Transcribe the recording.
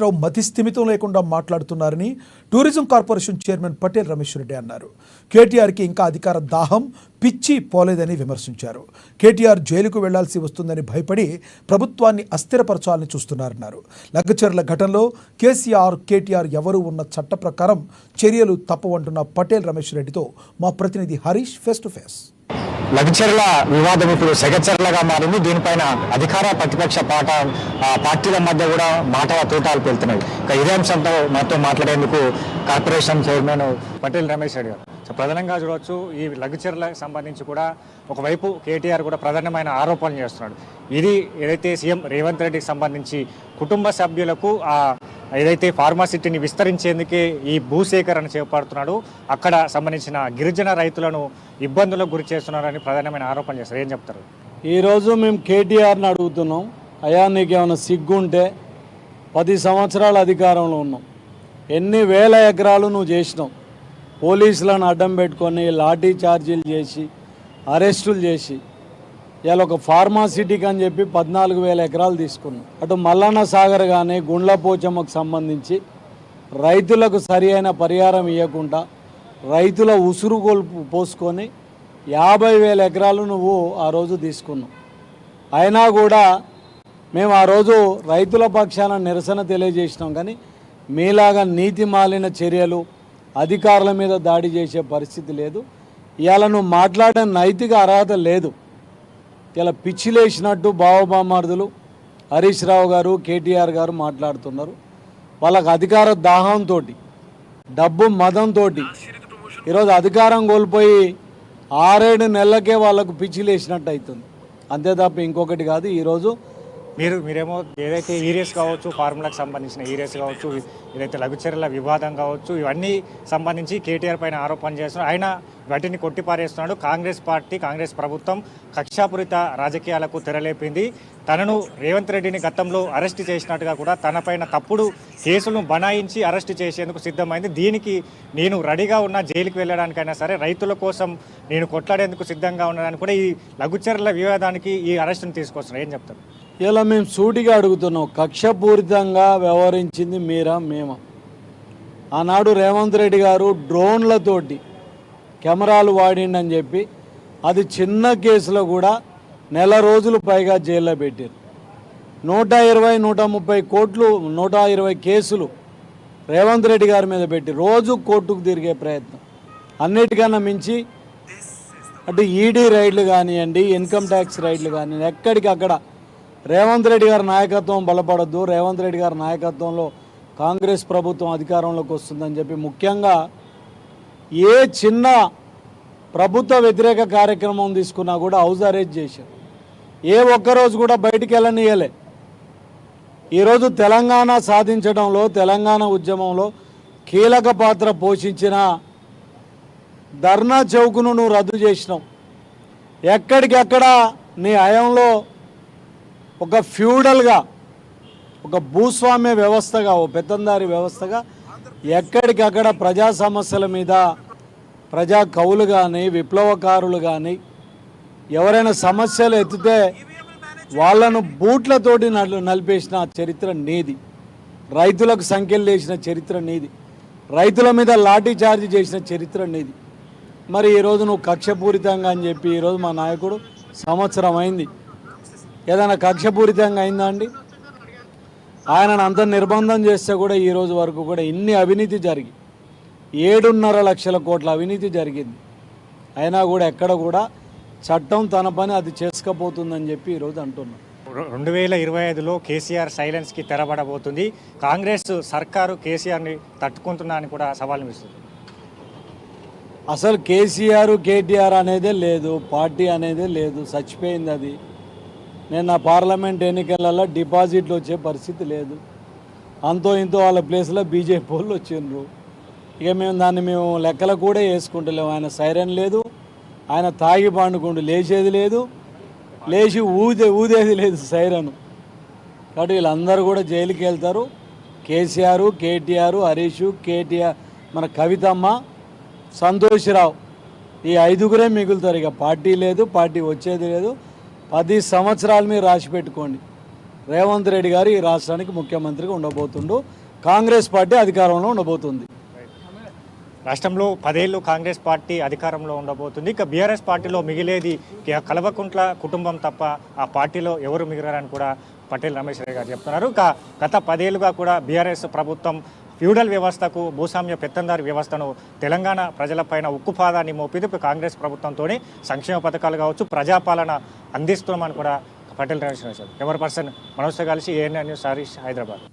రావు మతిస్థిమితం లేకుండా మాట్లాడుతున్నారని tourism corporation chairman Patel Ramesh Reddy అన్నారు. కేటీఆర్కి ఇంకా అధికార దాహం పిచ్చి పోలేదని విమర్శించారు. కేటీఆర్ జైలుకు వెళ్లాల్సి వస్తుందని భయపడి ప్రభుత్వాన్ని అస్థిరపరచాలని చూస్తున్నారన్నారు. లగ్గచర్ల ఘటనలో కేటీఆర్ ఎవరు ఉన్న చట్ట ప్రకారం చర్యలు తప్పవంటున్న పటేల్ రమేష్ రెడ్డితో మా ప్రతినిధి హరీష్ ఫేస్ టు ఫేస్. లగ్చర్ల వివాదం ఇప్పుడు సెగచర్లగా మారింది. దీనిపైన అధికార ప్రతిపక్ష పార్టీల మధ్య కూడా మాటల తూటాలు పెళ్తున్నాయి. ఇక ఇదే అంశంతో మాతో మాట్లాడేందుకు కార్పొరేషన్ చైర్మన్ పటేల్ రమేష్ రెడ్డి గారు. సో ప్రధానంగా చూడవచ్చు, ఈ లగ్చర్లకు సంబంధించి కూడా ఒకవైపు కేటీఆర్ కూడా ప్రధానమైన ఆరోపణలు చేస్తున్నాడు. ఇది ఏదైతే సీఎం రేవంత్ రెడ్డికి సంబంధించి కుటుంబ సభ్యులకు ఏదైతే ఫార్మాసిటీని విస్తరించేందుకే ఈ భూసేకరణ చేపడుతున్నాడు, అక్కడ సంబంధించిన గిరిజన రైతులను ఇబ్బందులకు గురి చేస్తున్నారని ప్రధానమైన ఆరోపణ చేస్తారు. ఏం చెప్తారు? ఈరోజు మేము కేటీఆర్ని అడుగుతున్నాం, అయ్యా నీకేమైనా సిగ్గుంటే 10 సంవత్సరాల అధికారంలో ఉన్నాం, ఎన్ని వేల ఎకరాలు నువ్వు చేసినావు, పోలీసులను అడ్డం పెట్టుకొని లాఠీ చార్జీలు చేసి అరెస్టులు చేసి ఇలా ఒక ఫార్మాసిటీకి అని చెప్పి 14,000 ఎకరాలు తీసుకున్నాం. అటు మల్లన్న సాగర్ కానీ గుండ్లపోచమ్మకు సంబంధించి రైతులకు సరి అయిన పరిహారం ఇవ్వకుండా రైతుల ఉసురు పోసుకొని 50,000 ఎకరాలు నువ్వు ఆ రోజు తీసుకున్నావు. అయినా కూడా మేము ఆ రోజు రైతుల పక్షాన నిరసన తెలియజేసినాం, కానీ మీలాగా నీతి మాలిన చర్యలు అధికారుల మీద దాడి చేసే పరిస్థితి లేదు. ఇవాళ నువ్వు మాట్లాడే నైతిక అర్హత లేదు. ఇలా పిచ్చిలేసినట్టు బావబామార్దులు హరీష్ రావు గారు కేటీఆర్ గారు మాట్లాడుతున్నారు. వాళ్ళకు అధికార దాహంతో డబ్బు మదంతో ఈరోజు అధికారం కోల్పోయి 6-7 నెలలకే వాళ్ళకు పిచ్చిలేసినట్టు అవుతుంది. అంతే తప్ప ఇంకొకటి కాదు. ఈరోజు మీరేమో ఏదైతే ఈరియస్ కావచ్చు, ఫార్ములాకి సంబంధించిన ఈరియస్ కావచ్చు, ఏదైతే లఘుచర్యల వివాదం కావచ్చు, ఇవన్నీ సంబంధించి కేటీఆర్ పైన ఆరోపణ చేస్తున్నారు. ఆయన వాటిని కొట్టిపారేస్తున్నాడు. కాంగ్రెస్ ప్రభుత్వం కక్షాపూరిత రాజకీయాలకు తెరలేపింది. తనను రేవంత్ రెడ్డిని గతంలో అరెస్ట్ చేసినట్టుగా కూడా తనపైన తప్పుడు కేసులను బనాయించి అరెస్ట్ చేసేందుకు సిద్ధమైంది. దీనికి నేను రెడీగా ఉన్న, జైలుకి వెళ్ళడానికైనా సరే రైతుల కోసం నేను కొట్లాడేందుకు సిద్ధంగా ఉన్నానని కూడా ఈ లఘుచర్యల వివాదానికి ఈ అరెస్టును తీసుకొస్తున్నారు. ఏం చెప్తారు? ఇలా మేము సూటిగా అడుగుతున్నాం, కక్షపూరితంగా వ్యవహరించింది మేమా? ఆనాడు రేవంత్ రెడ్డి గారు డ్రోన్లతోటి కెమెరాలు వాడిండని చెప్పి అది చిన్న కేసులో కూడా నెల రోజులు పైగా జైల్లో పెట్టారు. 120-130 కోట్లు 120 కేసులు రేవంత్ రెడ్డి గారి మీద పెట్టి రోజు కోర్టుకు తిరిగే ప్రయత్నం. అన్నిటికన్నా మించి అటు ఈడీ రైడ్లు కానివ్వండి, ఇన్కమ్ ట్యాక్స్ రైడ్లు కానివ్వండి, ఎక్కడికక్కడ రేవంత్ రెడ్డి గారి నాయకత్వం బలపడద్దు, రేవంత్ రెడ్డి గారి నాయకత్వంలో కాంగ్రెస్ ప్రభుత్వం అధికారంలోకి వస్తుందని చెప్పి ముఖ్యంగా ఏ చిన్న ప్రభుత్వ వ్యతిరేక కార్యక్రమం తీసుకున్నా కూడా హౌస్ అరెస్ట్ చేశారు. ఏ ఒక్కరోజు కూడా బయటికి వెళ్ళనియలే. ఈరోజు తెలంగాణ సాధించడంలో, తెలంగాణ ఉద్యమంలో కీలక పాత్ర పోషించిన ధర్నా చౌక్ను నువ్వు రద్దు చేసినావు. ఎక్కడికెక్కడ నీ హయాంలో ఒక ఫ్యూడల్గా, ఒక భూస్వామ్య వ్యవస్థగా, ఓ పెత్తందారి వ్యవస్థగా ఎక్కడికక్కడ ప్రజా సమస్యల మీద ప్రజా కవులు కానీ, విప్లవకారులు కానీ ఎవరైనా సమస్యలు ఎత్తితే వాళ్ళను బూట్లతోటి నలిపేసిన చరిత్ర నీది. రైతులకు సంఖ్యలు వేసిన చరిత్ర నీది. రైతుల మీద లాఠీ చార్జ్ చేసిన చరిత్ర నీది. మరి ఈరోజు నువ్వు కక్షపూరితంగా అని చెప్పి ఈరోజు మా నాయకుడు సంవత్సరం అయింది, ఏదైనా కక్షపూరితంగా అయిందా అండి? ఆయనను అంత నిర్బంధం చేస్తే కూడా ఈరోజు వరకు కూడా ఇన్ని అవినీతి జరిగి 7.5 లక్షల కోట్ల అవినీతి జరిగింది. అయినా కూడా ఎక్కడ కూడా చట్టం తన పని అది చేసుకపోతుందని చెప్పి ఈరోజు అంటున్నాం. 2025లో కేసీఆర్ సైలెన్స్కి తెరబడబోతుంది. కాంగ్రెస్ సర్కారు కేసీఆర్ని తట్టుకుంటుందా అని కూడా సవాల్ విస్తుంది. అసలు కేటీఆర్ అనేదే లేదు, పార్టీ అనేదే లేదు, చచ్చిపోయింది అది. నేను నా పార్లమెంట్ ఎన్నికలలో డిపాజిట్లు వచ్చే పరిస్థితి లేదు. అంతో ఇంతో వాళ్ళ ప్లేస్లో బీజేపీ వాళ్ళు వచ్చిండ్రు. ఇక మేము లెక్కలు కూడా వేసుకుంటలేము. ఆయన సైరన్ లేదు, ఆయన తాగి పండుకుంటూ లేచేది లేదు, లేచి ఊదేది లేదు సైరన్. కాబట్టి వీళ్ళందరూ కూడా జైలుకి వెళ్తారు. కేటీఆర్, హరీష్, కేటీఆర్, మన కవితమ్మ, సంతోష్రావు, ఈ 5గురే మిగులుతారు. ఇక పార్టీ లేదు, పార్టీ వచ్చేది లేదు. 10 సంవత్సరాలు మీరు రాసి పెట్టుకోండి. రేవంత్ రెడ్డి గారు ఈ రాష్ట్రానికి ముఖ్యమంత్రిగా ఉండబోతుండు. కాంగ్రెస్ పార్టీ అధికారంలో ఉండబోతుంది. రాష్ట్రంలో 10 ఏళ్ళు కాంగ్రెస్ పార్టీ అధికారంలో ఉండబోతుంది. ఇక బీఆర్ఎస్ పార్టీలో మిగిలేది కల్వకుంట్ల కుటుంబం తప్ప ఆ పార్టీలో ఎవరు మిగిలారని కూడా పటేల్ రమేష్ రెడ్డి గారు చెప్తున్నారు. ఇక గత 10 ఏళ్ళుగా కూడా బీఆర్ఎస్ ప్రభుత్వం ఫ్యూడల్ వ్యవస్థకు, భూస్వామ్య పెత్తందారి వ్యవస్థను తెలంగాణ ప్రజలపైన ఉక్కుపాదాన్ని మోపింది. ఇప్పుడు కాంగ్రెస్ ప్రభుత్వంతో సంక్షేమ పథకాలు కావచ్చు, ప్రజాపాలన అందిస్తున్నామని కూడా పటేల్ రమేష్ రెడ్డి. కెమెరా పర్సన్ మనోజ్తో కలిసి ఏఎన్ఐ న్యూస్ హరీష్, హైదరాబాద్.